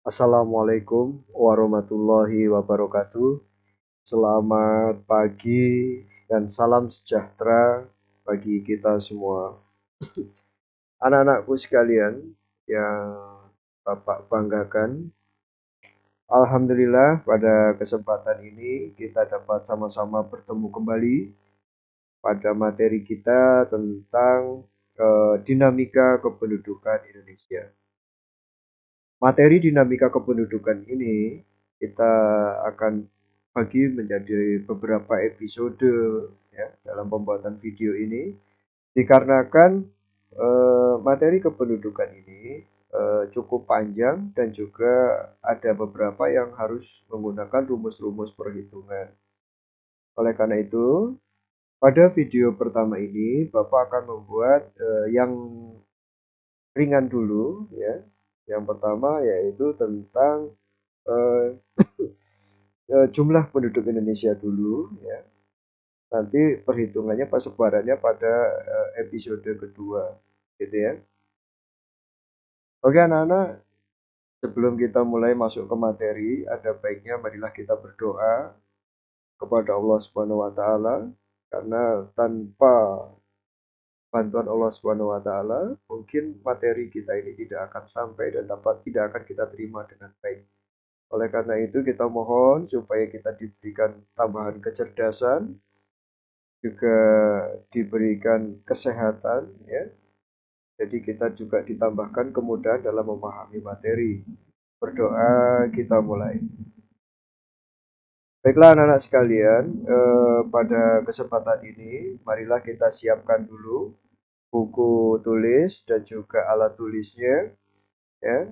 Assalamualaikum warahmatullahi wabarakatuh. Selamat pagi dan salam sejahtera bagi kita semua. Anak-anakku sekalian yang Bapak banggakan, Alhamdulillah pada kesempatan ini kita dapat sama-sama bertemu kembali pada materi kita tentang dinamika kependudukan Indonesia. Materi dinamika kependudukan ini kita akan bagi menjadi beberapa episode ya dalam pembuatan video ini dikarenakan materi kependudukan ini cukup panjang dan juga ada beberapa yang harus menggunakan rumus-rumus perhitungan. Oleh karena itu, pada video pertama ini Bapak akan membuat yang ringan dulu ya. Yang pertama yaitu tentang eh, jumlah penduduk Indonesia dulu ya. Nanti perhitungannya persebarannya pada episode kedua gitu ya. Oke anak-anak, sebelum kita mulai masuk ke materi, ada baiknya marilah kita berdoa kepada Allah Subhanahu wa taala karena tanpa bantuan Allah Subhanahu wa taala mungkin materi kita ini tidak akan sampai dan tidak akan kita terima dengan baik. Oleh karena itu kita mohon supaya kita diberikan tambahan kecerdasan, juga diberikan kesehatan ya. Jadi kita juga ditambahkan kemudahan dalam memahami materi. Berdoa kita mulai. Baiklah anak-anak sekalian, pada kesempatan ini marilah kita siapkan dulu buku tulis dan juga alat tulisnya ya,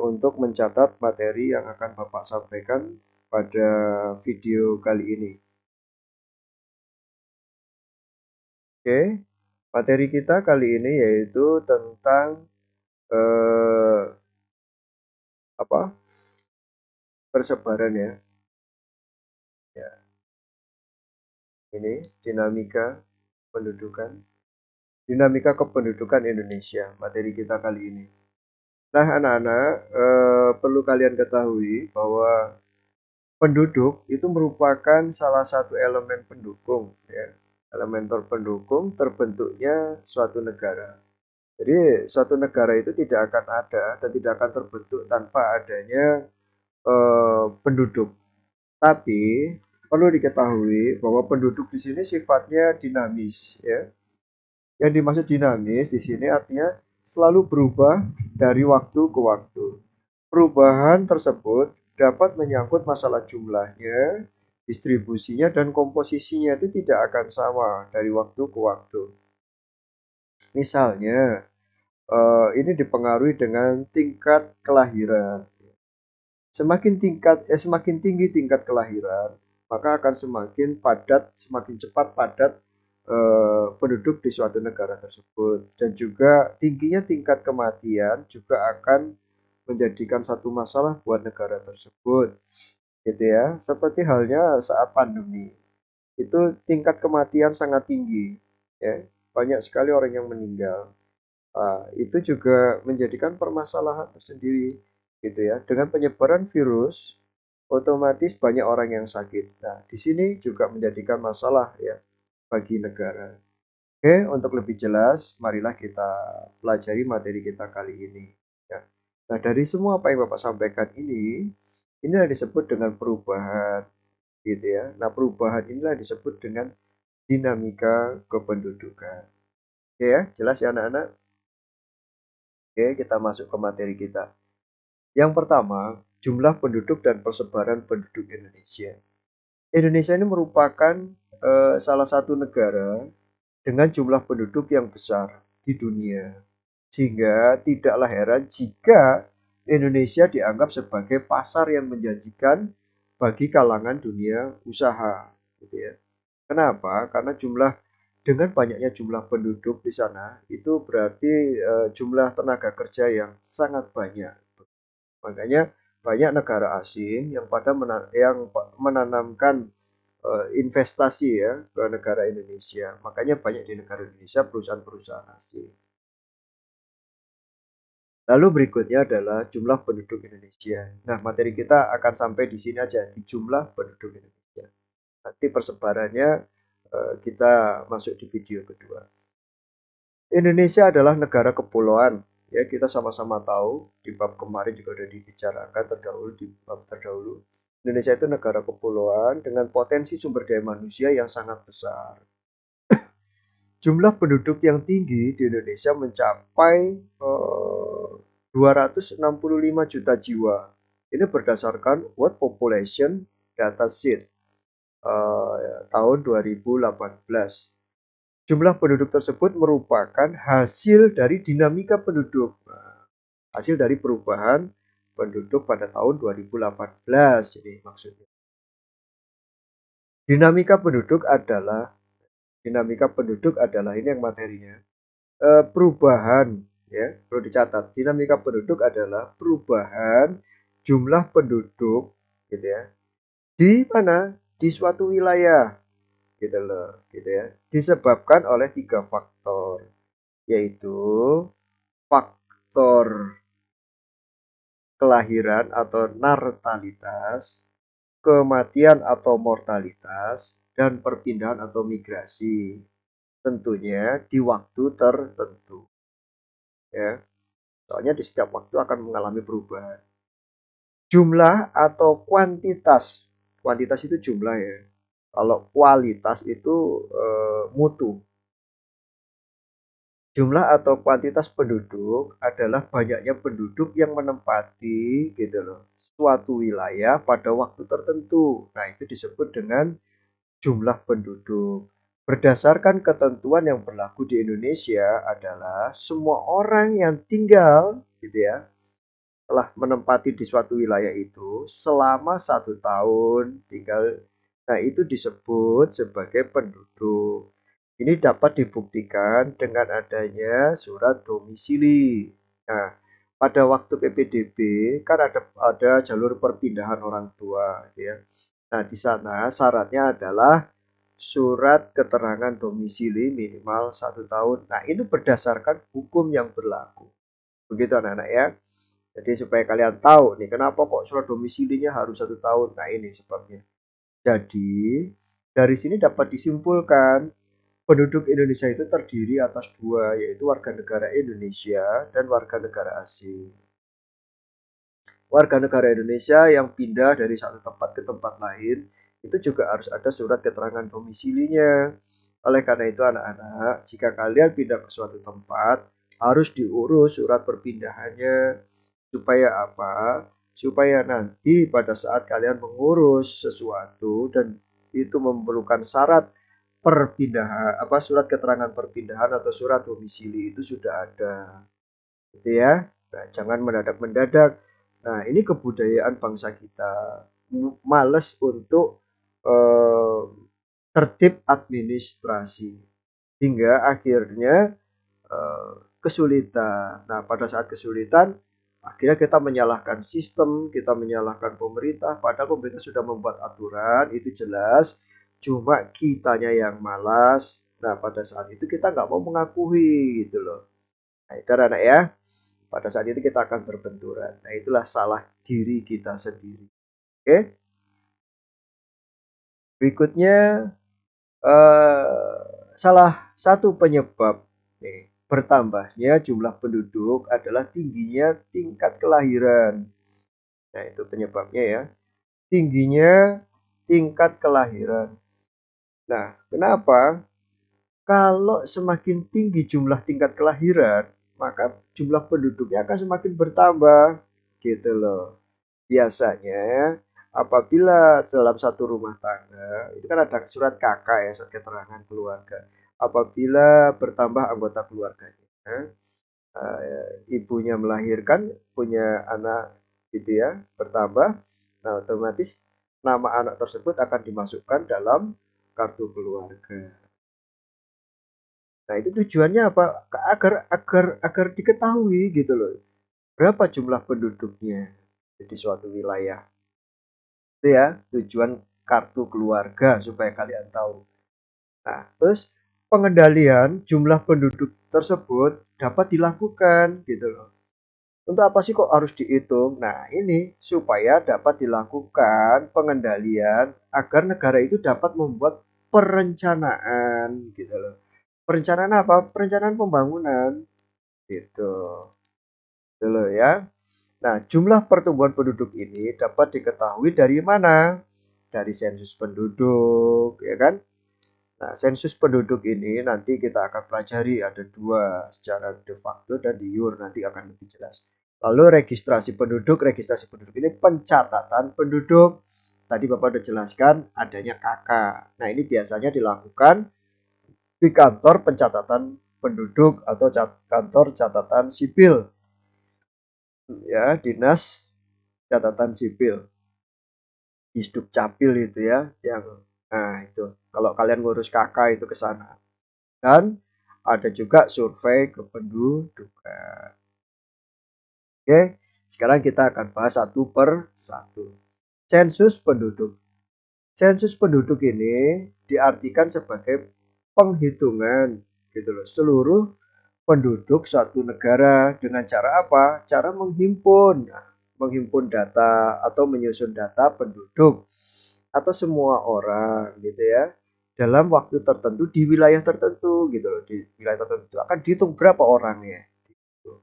untuk mencatat materi yang akan Bapak sampaikan pada video kali ini. Oke, materi kita kali ini yaitu tentang eh, apa? Persebaran ya. Ya, ini dinamika pendudukan, dinamika kependudukan Indonesia, materi kita kali ini. Nah, anak-anak, perlu kalian ketahui bahwa penduduk itu merupakan salah satu elemen pendukung, ya, elementor pendukung terbentuknya suatu negara. Jadi, suatu negara itu tidak akan ada dan tidak akan terbentuk tanpa adanya penduduk. Tapi perlu diketahui bahwa penduduk di sini sifatnya dinamis, ya. Yang dimaksud dinamis di sini artinya selalu berubah dari waktu ke waktu. Perubahan tersebut dapat menyangkut masalah jumlahnya, distribusinya, dan komposisinya itu tidak akan sama dari waktu ke waktu. Misalnya, ini dipengaruhi dengan tingkat kelahiran. Semakin tinggi tingkat kelahiran, maka akan semakin cepat padat penduduk di suatu negara tersebut. Dan juga tingginya tingkat kematian juga akan menjadikan satu masalah buat negara tersebut. Gitu ya. Seperti halnya saat pandemi. Itu tingkat kematian sangat tinggi. Ya. Banyak sekali orang yang meninggal. Itu juga menjadikan permasalahan tersendiri gitu ya. Dengan penyebaran virus, otomatis banyak orang yang sakit. Nah, di sini juga menjadikan masalah ya bagi negara. Oke, untuk lebih jelas, marilah kita pelajari materi kita kali ini. Ya. Nah, dari semua apa yang Bapak sampaikan ini adalah disebut dengan perubahan, gitu ya. Nah, perubahan inilah disebut dengan dinamika kependudukan. Oke ya, jelas ya anak-anak? Oke, kita masuk ke materi kita. Yang pertama, jumlah penduduk dan persebaran penduduk Indonesia. Indonesia ini merupakan salah satu negara dengan jumlah penduduk yang besar di dunia. Sehingga tidaklah heran jika Indonesia dianggap sebagai pasar yang menjanjikan bagi kalangan dunia usaha. Gitu ya. Kenapa? Karena dengan banyaknya jumlah penduduk di sana itu berarti jumlah tenaga kerja yang sangat banyak. Makanya banyak negara asing yang menanamkan investasi ya ke negara Indonesia. Makanya banyak di negara Indonesia perusahaan-perusahaan asing. Lalu berikutnya adalah jumlah penduduk Indonesia. Nah, materi kita akan sampai di sini aja, di jumlah penduduk Indonesia. Nanti persebarannya kita masuk di video kedua. Indonesia adalah negara kepulauan. Ya, kita sama-sama tahu di bab kemarin juga sudah dibicarakan terdahulu di bab terdahulu. Indonesia itu negara kepulauan dengan potensi sumber daya manusia yang sangat besar. Jumlah penduduk yang tinggi di Indonesia mencapai 265 juta jiwa. Ini berdasarkan World Population Data Sheet tahun 2018. Jumlah penduduk tersebut merupakan hasil dari dinamika penduduk. Hasil dari perubahan penduduk pada tahun 2018 ini maksudnya. Dinamika penduduk adalah ini yang materinya. Perubahan ya, perlu dicatat. Dinamika penduduk adalah perubahan jumlah penduduk gitu ya. Di mana? Di suatu wilayah gitu loh, gitu ya. Disebabkan oleh 3 faktor, yaitu faktor kelahiran atau natalitas, kematian atau mortalitas, dan perpindahan atau migrasi. Tentunya di waktu tertentu. Ya. Soalnya di setiap waktu akan mengalami perubahan. Jumlah atau kuantitas. Kuantitas itu jumlah ya. Kalau kualitas itu mutu. Jumlah atau kuantitas penduduk adalah banyaknya penduduk yang menempati gitu loh, suatu wilayah pada waktu tertentu. Nah, itu disebut dengan jumlah penduduk. Berdasarkan ketentuan yang berlaku di Indonesia adalah semua orang yang tinggal gitu ya, telah menempati di suatu wilayah itu selama 1 tahun tinggal. Nah, itu disebut sebagai penduduk. Ini dapat dibuktikan dengan adanya surat domisili. Nah, pada waktu PPDB kan ada jalur perpindahan orang tua, gitu ya. Nah, di sana syaratnya adalah surat keterangan domisili minimal 1 tahun. Nah, ini berdasarkan hukum yang berlaku. Begitu anak-anak ya. Jadi supaya kalian tahu nih kenapa kok surat domisilinya harus 1 tahun. Nah, ini sebabnya. Jadi dari sini dapat disimpulkan penduduk Indonesia itu terdiri atas 2, yaitu warga negara Indonesia dan warga negara asing. Warga negara Indonesia yang pindah dari satu tempat ke tempat lain itu juga harus ada surat keterangan domisilinya. Oleh karena itu anak-anak, jika kalian pindah ke suatu tempat, harus diurus surat perpindahannya. Supaya apa? Supaya nanti pada saat kalian mengurus sesuatu dan itu memerlukan syarat perpindahan, surat keterangan perpindahan atau surat domisili itu sudah ada. Gitu ya. Nah, jangan mendadak-mendadak. Nah, ini kebudayaan bangsa kita. Males untuk eh, tertib administrasi. Hingga akhirnya kesulitan. Nah, pada saat kesulitan, akhirnya kita menyalahkan sistem, kita menyalahkan pemerintah, padahal pemerintah sudah membuat aturan, itu jelas, cuma kitanya yang malas. Nah, pada saat itu kita nggak mau mengakui gitu loh. Nah, itu anak ya, pada saat itu kita akan berbenturan. Nah, itulah salah diri kita sendiri. Oke, berikutnya salah satu penyebab bertambahnya jumlah penduduk adalah tingginya tingkat kelahiran. Nah, itu penyebabnya ya. Tingginya tingkat kelahiran. Nah, kenapa? Kalau semakin tinggi jumlah tingkat kelahiran, maka jumlah penduduknya akan semakin bertambah. Gitu loh. Biasanya apabila dalam satu rumah tangga, itu kan ada surat KK ya, surat keterangan keluarga. Apabila bertambah anggota keluarganya, ibunya melahirkan, punya anak gitu ya, bertambah, nah otomatis nama anak tersebut akan dimasukkan dalam kartu keluarga. Nah, itu tujuannya apa? Agar diketahui gitu loh. Berapa jumlah penduduknya di suatu wilayah. Itu ya, tujuan kartu keluarga supaya kalian tahu. Nah, terus pengendalian jumlah penduduk tersebut dapat dilakukan gitu loh. Untuk apa sih kok harus dihitung? Nah, ini supaya dapat dilakukan pengendalian agar negara itu dapat membuat perencanaan gitu loh. Perencanaan apa? Perencanaan pembangunan gitu. Gitu loh ya. Nah, jumlah pertumbuhan penduduk ini dapat diketahui dari mana? Dari sensus penduduk, ya kan? Nah, sensus penduduk ini nanti kita akan pelajari ada dua, secara de facto dan de jure, nanti akan lebih jelas. Lalu registrasi penduduk ini pencatatan penduduk. Tadi Bapak sudah jelaskan adanya KK. Nah, ini biasanya dilakukan di kantor pencatatan penduduk atau kantor catatan sipil, ya, dinas catatan sipil, Disduk Capil itu ya, yang nah itu. Kalau kalian ngurus KK itu ke sana. Dan ada juga survei kependudukan. Oke, sekarang kita akan bahas satu per satu. Sensus penduduk. Sensus penduduk ini diartikan sebagai penghitungan gitu loh, seluruh penduduk suatu negara dengan cara apa? Cara menghimpun. Nah, menghimpun data atau menyusun data penduduk atau semua orang gitu ya, dalam waktu tertentu di wilayah tertentu gitu loh. Di wilayah tertentu akan dihitung berapa orangnya gitu.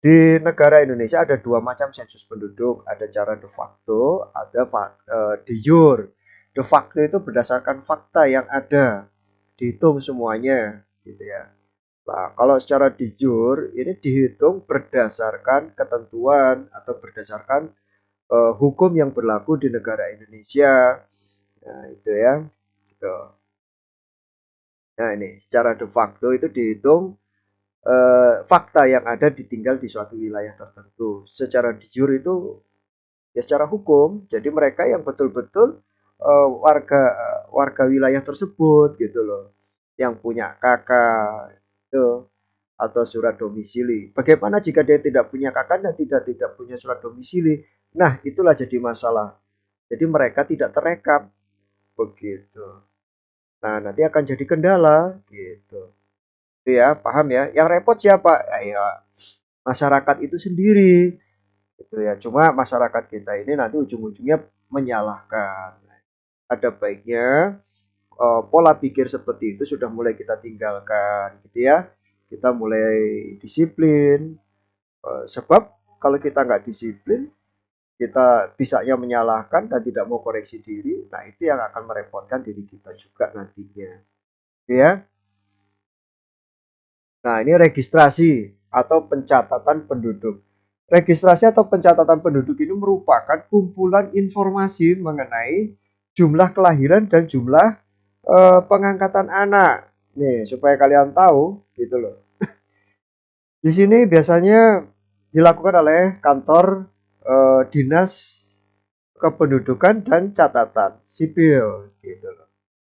Di negara Indonesia ada dua macam sensus penduduk, ada cara de facto, ada de jure. De facto itu berdasarkan fakta yang ada, dihitung semuanya gitu ya. Nah, kalau secara de jure ini dihitung berdasarkan ketentuan atau berdasarkan hukum yang berlaku di negara Indonesia. Nah, itu ya. Gitu. Nah, ini secara de facto itu dihitung fakta yang ada ditinggal di suatu wilayah tertentu. Secara de jure itu ya secara hukum. Jadi mereka yang betul-betul warga warga wilayah tersebut gitu loh. Yang punya kakak itu atau surat domisili. Bagaimana jika dia tidak punya kakak dan tidak punya surat domisili? Nah, itulah jadi masalah. Jadi mereka tidak terekam begitu. Nah, nanti akan jadi kendala gitu. Itu ya, paham ya? Yang repot siapa? Ya, masyarakat itu sendiri. Itu ya. Cuma masyarakat kita ini nanti ujung-ujungnya menyalahkan. Ada baiknya pola pikir seperti itu sudah mulai kita tinggalkan gitu ya. Kita mulai disiplin. Sebab kalau kita nggak disiplin, kita bisanya menyalahkan dan tidak mau koreksi diri, nah itu yang akan merepotkan diri kita juga nantinya. Ya. Nah, ini registrasi atau pencatatan penduduk. Registrasi atau pencatatan penduduk ini merupakan kumpulan informasi mengenai jumlah kelahiran dan jumlah pengangkatan anak. Nih, supaya kalian tahu gitu loh. Di sini biasanya dilakukan oleh kantor dinas kependudukan dan catatan sipil gitu loh.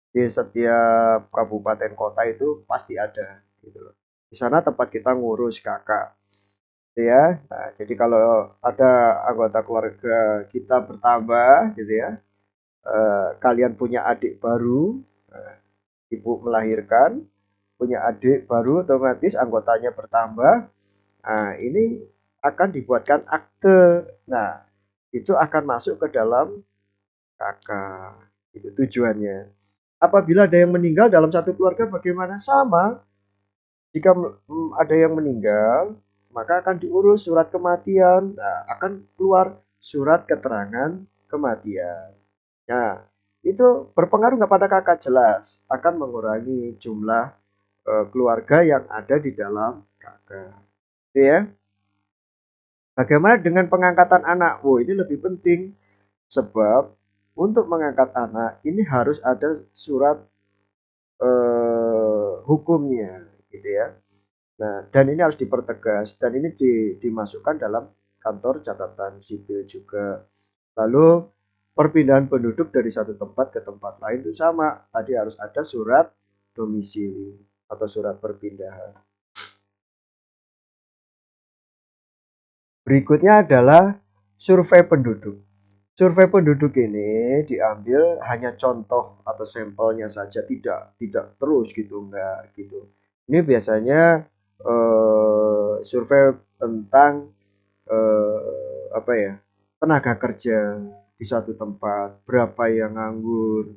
Di setiap kabupaten kota itu pasti ada gitu loh. Di sana tempat kita ngurus kakak ya. Nah, jadi kalau ada anggota keluarga kita bertambah gitu ya, kalian punya adik baru, ibu melahirkan, punya adik baru, otomatis anggotanya bertambah. Nah, ini akan dibuatkan akte. Nah, itu akan masuk ke dalam kakak. Itu tujuannya. Apabila ada yang meninggal dalam satu keluarga bagaimana? Sama. Jika ada yang meninggal, maka akan diurus surat kematian. Nah, akan keluar surat keterangan kematian. Nah, itu berpengaruh nggak pada kakak? Jelas. Akan mengurangi jumlah keluarga yang ada di dalam kakak. Itu ya. Bagaimana dengan pengangkatan anak? Oh, ini lebih penting. Sebab untuk mengangkat anak ini harus ada surat hukumnya gitu ya. Nah, dan ini harus dipertegas dan ini dimasukkan dalam kantor catatan sipil juga. Lalu perpindahan penduduk dari satu tempat ke tempat lain itu sama. Tadi harus ada surat domisili atau surat perpindahan. Berikutnya adalah survei penduduk. Survei penduduk ini diambil hanya contoh atau sampelnya saja, tidak terus gitu, enggak gitu. Ini biasanya survei tentang apa ya, tenaga kerja di suatu tempat, berapa yang nganggur,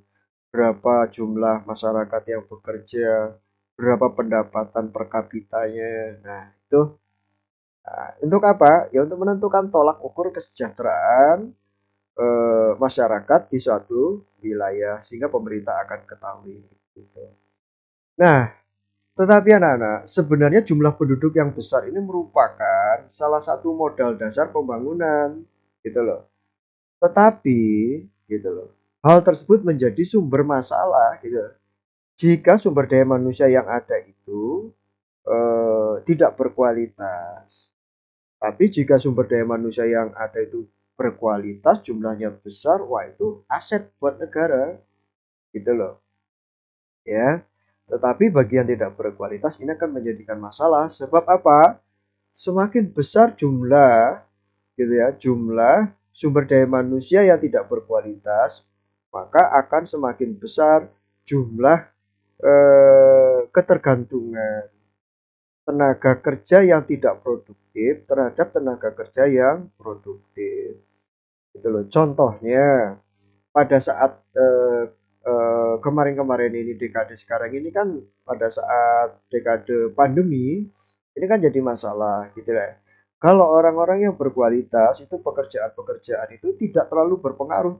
berapa jumlah masyarakat yang bekerja, berapa pendapatan per kapitanya. Nah, itu untuk apa? Ya untuk menentukan tolak ukur kesejahteraan masyarakat di suatu wilayah sehingga pemerintah akan ketahui gitu. Nah, tetapi anak-anak, sebenarnya jumlah penduduk yang besar ini merupakan salah satu modal dasar pembangunan gitu loh. Tetapi gitu loh, hal tersebut menjadi sumber masalah gitu. Jika sumber daya manusia yang ada itu tidak berkualitas. Tapi jika sumber daya manusia yang ada itu berkualitas, jumlahnya besar, wah itu aset buat negara gitu loh. Ya. Tetapi bagi yang tidak berkualitas ini akan menjadikan masalah. Sebab apa? Semakin besar jumlah gitu ya, jumlah sumber daya manusia yang tidak berkualitas, maka akan semakin besar jumlah ketergantungan tenaga kerja yang tidak produktif terhadap tenaga kerja yang produktif. Gitu loh. Contohnya pada saat kemarin-kemarin ini dekade sekarang ini kan pada saat dekade pandemi ini kan jadi masalah gitu ya. Kalau orang-orang yang berkualitas itu pekerjaan-pekerjaan itu tidak terlalu berpengaruh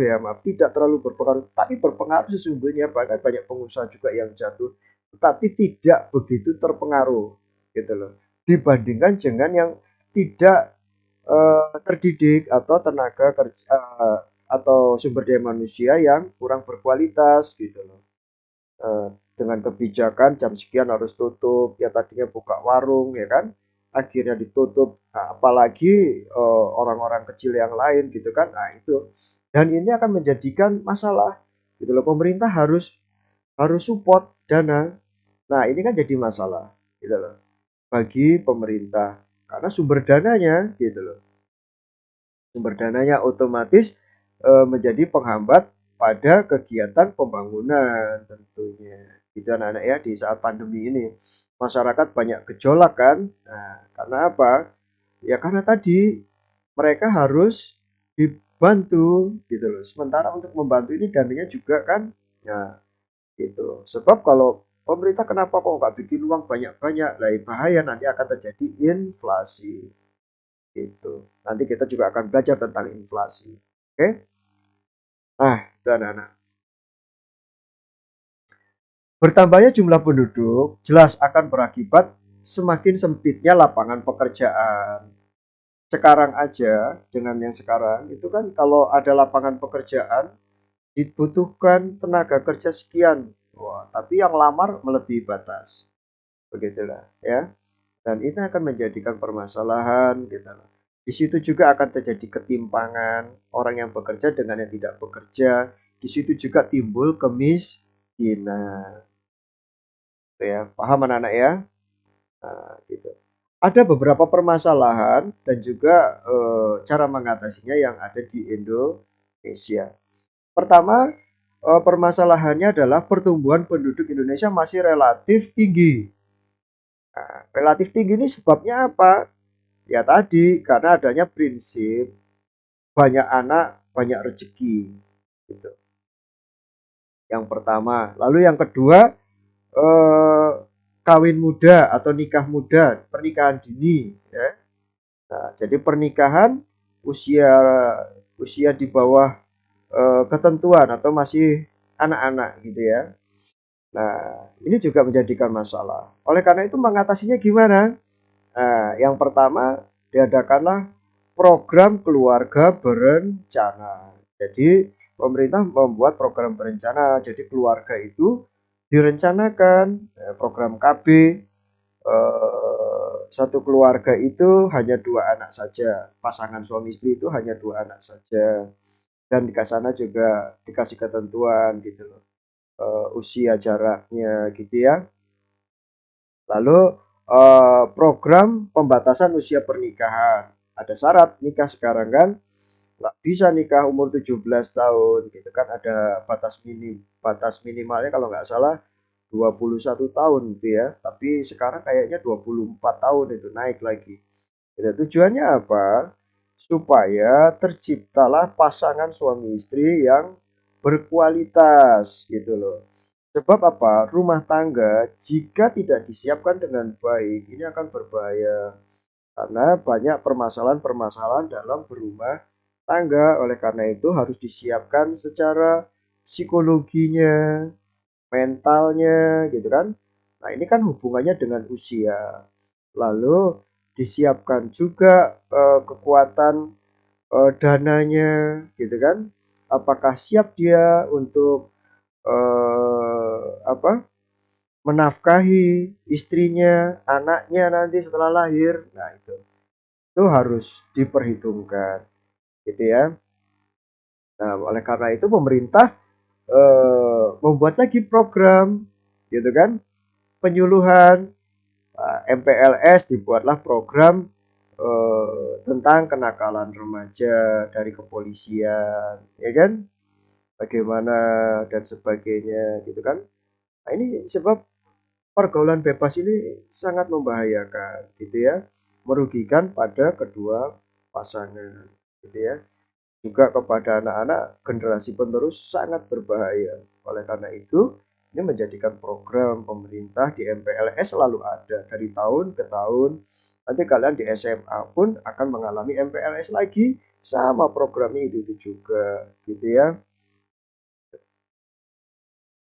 ya maaf tidak terlalu berpengaruh tapi berpengaruh sesungguhnya bahkan banyak pengusaha juga yang jatuh tetapi tidak begitu terpengaruh gitu loh dibandingkan dengan yang tidak terdidik atau tenaga kerja atau sumber daya manusia yang kurang berkualitas gitu loh. Dengan kebijakan jam sekian harus tutup, ya tadinya buka warung ya kan, akhirnya ditutup. Nah, apalagi orang-orang kecil yang lain gitu kan. Nah, itu. Dan ini akan menjadikan masalah gitu loh. Pemerintah harus harus support dana. Nah, ini kan jadi masalah gitu loh bagi pemerintah karena sumber dananya gitu loh. Sumber dananya otomatis menjadi penghambat pada kegiatan pembangunan tentunya. Gitu anak-anak ya di saat pandemi ini. Masyarakat banyak gejolak kan. Nah, karena apa? Ya karena tadi mereka harus dibantu gitu loh. Sementara untuk membantu ini dananya juga kan ya gitu. Sebab kalau pemerintah kenapa kok nggak bikin uang banyak-banyak? Lah bahaya nanti akan terjadi inflasi. Gitu. Nanti kita juga akan belajar tentang inflasi. Oke? Nah, itu anak-anak. Bertambahnya jumlah penduduk jelas akan berakibat semakin sempitnya lapangan pekerjaan. Sekarang aja dengan yang sekarang itu kan kalau ada lapangan pekerjaan dibutuhkan tenaga kerja sekian. Wah, tapi yang lamar melebihi batas. Begitulah ya. Dan ini akan menjadikan permasalahan gitu. Di situ juga akan terjadi ketimpangan orang yang bekerja dengan yang tidak bekerja. Di situ juga timbul kemiskinan. Gitu ya, paham anak-anak ya? Nah, gitu. Ada beberapa permasalahan dan juga cara mengatasinya yang ada di Indonesia. Pertama, permasalahannya adalah pertumbuhan penduduk Indonesia masih relatif tinggi. Nah, relatif tinggi ini sebabnya apa? Ya tadi, karena adanya prinsip banyak anak, banyak rezeki. Gitu. Yang pertama. Lalu yang kedua, eh, kawin muda atau nikah muda, pernikahan dini. Ya. Nah, jadi pernikahan usia usia di bawah ketentuan atau masih anak-anak gitu ya. Nah, ini juga menjadikan masalah. Oleh karena itu mengatasinya gimana? Nah, yang pertama diadakanlah program keluarga berencana. Jadi pemerintah membuat program berencana. Jadi keluarga itu direncanakan program KB satu keluarga itu hanya dua anak saja. Pasangan suami istri itu hanya dua anak saja. Dan di sana juga dikasih ketentuan gitu loh. Usia jaraknya gitu ya. Lalu program pembatasan usia pernikahan. Ada syarat nikah sekarang kan nggak bisa nikah umur 17 tahun gitu kan ada batas minimalnya kalau nggak salah 21 tahun gitu ya. Tapi sekarang kayaknya 24 tahun itu naik lagi. Gitu. Tujuannya apa? Supaya terciptalah pasangan suami istri yang berkualitas gitu loh. Sebab apa? Rumah tangga jika tidak disiapkan dengan baik, ini akan berbahaya. Karena banyak permasalahan-permasalahan dalam berumah tangga. Oleh karena itu harus disiapkan secara psikologinya, mentalnya gitu kan. Nah, ini kan hubungannya dengan usia. Lalu disiapkan juga kekuatan dananya gitu kan. Apakah siap dia untuk apa? Menafkahi istrinya, anaknya nanti setelah lahir. Nah, itu harus diperhitungkan gitu ya. Nah, oleh karena itu pemerintah membuat lagi program gitu kan, penyuluhan. MPLS dibuatlah program tentang kenakalan remaja dari kepolisian, ya kan? Bagaimana dan sebagainya gitu kan. Nah, ini sebab pergaulan bebas ini sangat membahayakan gitu ya, merugikan pada kedua pasangan gitu ya. Juga kepada anak-anak generasi penerus sangat berbahaya. Oleh karena itu, ini menjadikan program pemerintah di MPLS selalu ada dari tahun ke tahun. Nanti kalian di SMA pun akan mengalami MPLS lagi sama programnya itu juga gitu ya.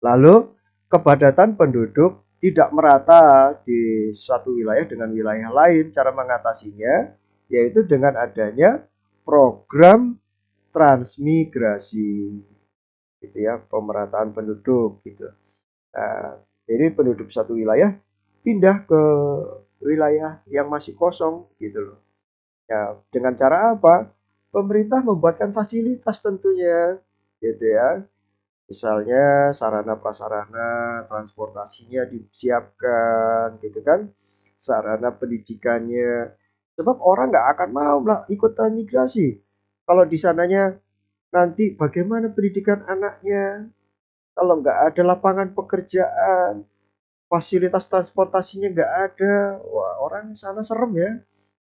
Lalu kepadatan penduduk tidak merata di suatu wilayah dengan wilayah lain. Cara mengatasinya yaitu dengan adanya program transmigrasi gitu ya, pemerataan penduduk gitu. Nah, jadi penduduk satu wilayah pindah ke wilayah yang masih kosong gitu loh. Ya, dengan cara apa? Pemerintah membuatkan fasilitas tentunya gitu ya. Misalnya sarana prasarana transportasinya disiapkan gitu kan. Sarana pendidikannya. Sebab orang nggak akan mau lah ikut transmigrasi. Kalau di sananya nanti bagaimana pendidikan anaknya? Kalau nggak ada lapangan pekerjaan, fasilitas transportasinya nggak ada, wah orang sana serem ya.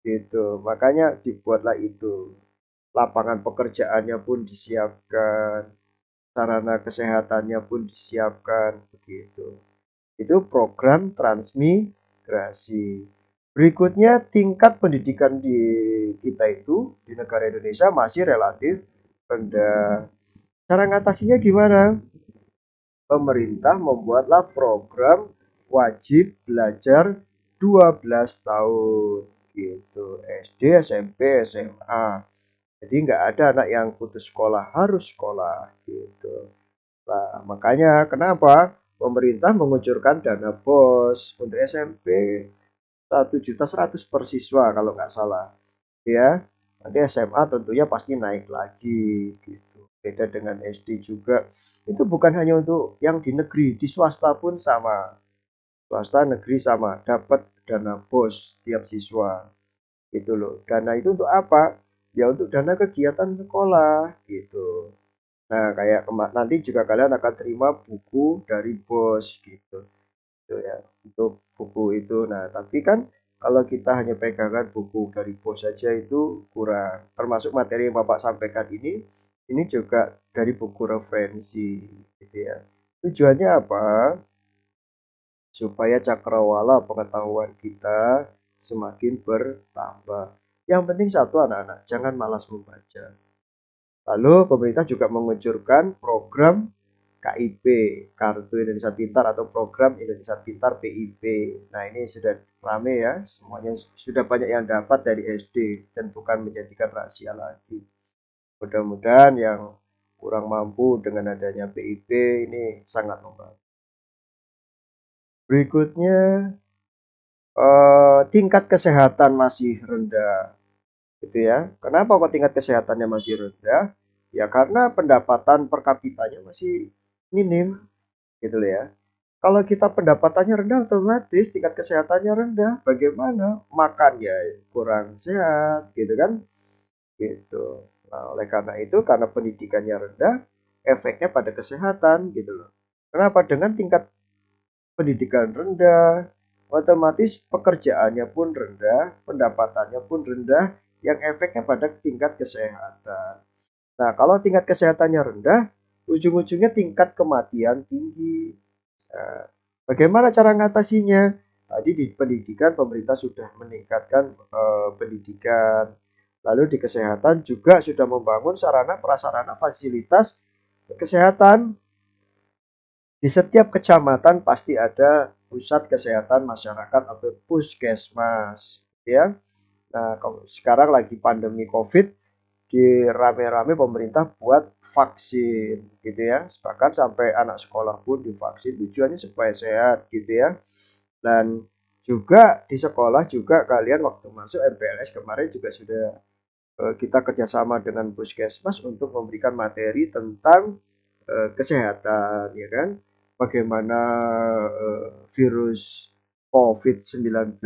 Gitu. Makanya dibuatlah itu. Lapangan pekerjaannya pun disiapkan, sarana kesehatannya pun disiapkan, begitu. Itu program transmigrasi. Berikutnya, tingkat pendidikan di kita itu, di negara Indonesia masih relatif rendah. Cara ngatasinya gimana? Pemerintah membuatlah program wajib belajar 12 tahun gitu. SD, SMP, SMA. Jadi nggak ada anak yang putus sekolah, harus sekolah gitu. Nah, makanya kenapa pemerintah mengucurkan dana BOS untuk SMP 1.100.000 per siswa kalau nggak salah. Ya, nanti SMA tentunya pasti naik lagi gitu. Beda dengan SD juga. Itu bukan hanya untuk yang di negeri, di swasta pun sama. Swasta negeri sama, dapat dana BOS tiap siswa. Gitu loh. Dana itu untuk apa? Ya untuk dana kegiatan sekolah gitu. Nah, kayak nanti juga kalian akan terima buku dari BOS gitu. Gitu ya, untuk buku itu. Nah, tapi kan kalau kita hanya pegangan buku dari bos saja itu kurang. Termasuk materi yang Bapak sampaikan ini juga dari buku referensi gitu ya. Tujuannya apa? Supaya cakrawala pengetahuan kita semakin bertambah. Yang penting satu anak-anak, jangan malas membaca. Lalu pemerintah juga mengucurkan program KIP, Kartu Indonesia Pintar atau program Indonesia Pintar PIP. Nah, ini sudah rame ya, semuanya sudah banyak yang dapat dari SD dan bukan menjadikan rahasia lagi. Mudah-mudahan yang kurang mampu dengan adanya PIP ini sangat membantu. Berikutnya, tingkat kesehatan masih rendah, gitu ya. Kenapa kok tingkat kesehatannya masih rendah? Ya karena pendapatan per kapitanya masih minim, gitu loh ya. Kalau kita pendapatannya rendah, otomatis tingkat kesehatannya rendah. Bagaimana? Makannya kurang sehat, gitu kan? Gitu. Nah, oleh karena itu, karena pendidikannya rendah, efeknya pada kesehatan, gitu loh. Kenapa? Dengan tingkat pendidikan rendah, otomatis pekerjaannya pun rendah, pendapatannya pun rendah, yang efeknya pada tingkat kesehatan. Nah, kalau tingkat kesehatannya rendah, ujung-ujungnya tingkat kematian tinggi. Nah, bagaimana cara mengatasinya? Tadi di pendidikan pemerintah sudah meningkatkan pendidikan, lalu di kesehatan juga sudah membangun sarana prasarana fasilitas kesehatan. Di setiap kecamatan pasti ada pusat kesehatan masyarakat atau puskesmas, ya. Nah, kalau sekarang lagi pandemi COVID, di rame-rame pemerintah buat vaksin, gitu ya. Bahkan sampai anak sekolah pun divaksin, tujuannya supaya sehat, gitu ya. Dan juga di sekolah juga kalian waktu masuk MPLS kemarin juga sudah kita kerjasama dengan puskesmas untuk memberikan materi tentang kesehatan, ya kan? Bagaimana virus COVID-19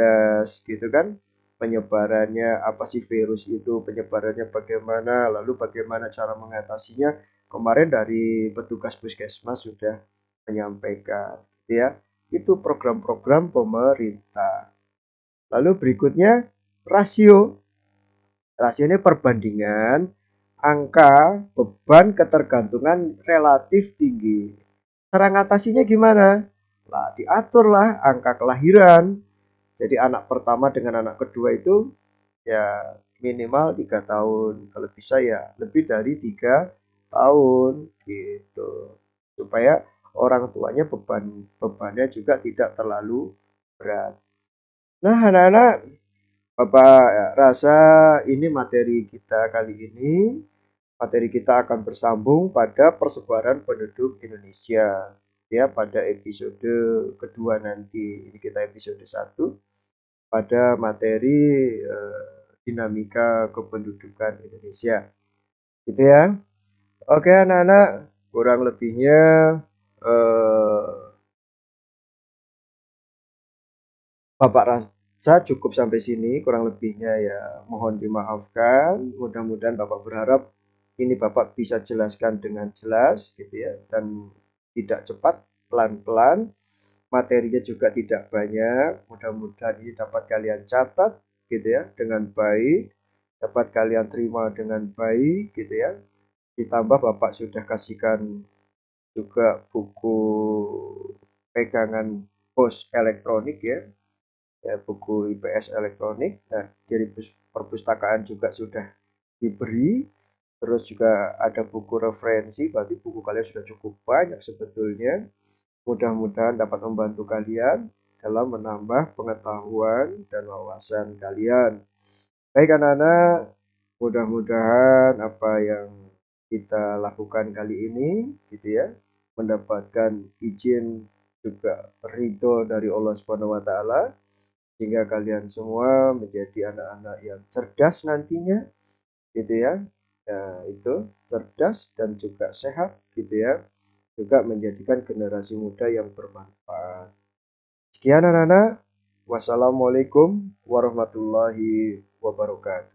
gitu kan? Penyebarannya apa sih virus itu? Penyebarannya bagaimana? Lalu bagaimana cara mengatasinya? Kemarin dari petugas puskesmas sudah menyampaikan, ya. Itu program-program pemerintah. Lalu berikutnya rasio. Rasio ini perbandingan angka beban ketergantungan relatif tinggi. Cara ngatasinya gimana? Lah, diaturlah angka kelahiran. Jadi anak pertama dengan anak kedua itu ya minimal 3 tahun. Kalau bisa ya lebih dari 3 tahun gitu. Supaya orang tuanya bebannya juga tidak terlalu berat. Nah, anak-anak, Bapak rasa ini materi kita kali ini. Materi kita akan bersambung pada persebaran penduduk Indonesia. Ya, pada episode kedua nanti. Ini kita episode 1 pada materi dinamika kependudukan Indonesia. Gitu ya. Oke, anak-anak, kurang lebihnya eh, Bapak rasa cukup sampai sini, kurang lebihnya ya mohon dimaafkan. Mudah-mudahan Bapak berharap ini Bapak bisa jelaskan dengan jelas gitu ya, dan tidak cepat, pelan-pelan. Materinya juga tidak banyak. Mudah-mudahan ini dapat kalian catat gitu ya dengan baik, dapat kalian terima dengan baik gitu ya. Ditambah Bapak sudah kasihkan juga buku pegangan pos elektronik ya, buku IPS elektronik. Nah, dari perpustakaan juga sudah diberi. Terus juga ada buku referensi, berarti buku kalian sudah cukup banyak sebetulnya. Mudah-mudahan dapat membantu kalian dalam menambah pengetahuan dan wawasan kalian. Baik anak-anak, mudah-mudahan apa yang kita lakukan kali ini gitu ya, mendapatkan izin juga ridho dari Allah Subhanahu wa taala, sehingga kalian semua menjadi anak-anak yang cerdas nantinya gitu ya. Ya, itu cerdas dan juga sehat gitu ya. Juga menjadikan generasi muda yang bermanfaat. Sekian anak-anak. Wassalamualaikum warahmatullahi wabarakatuh.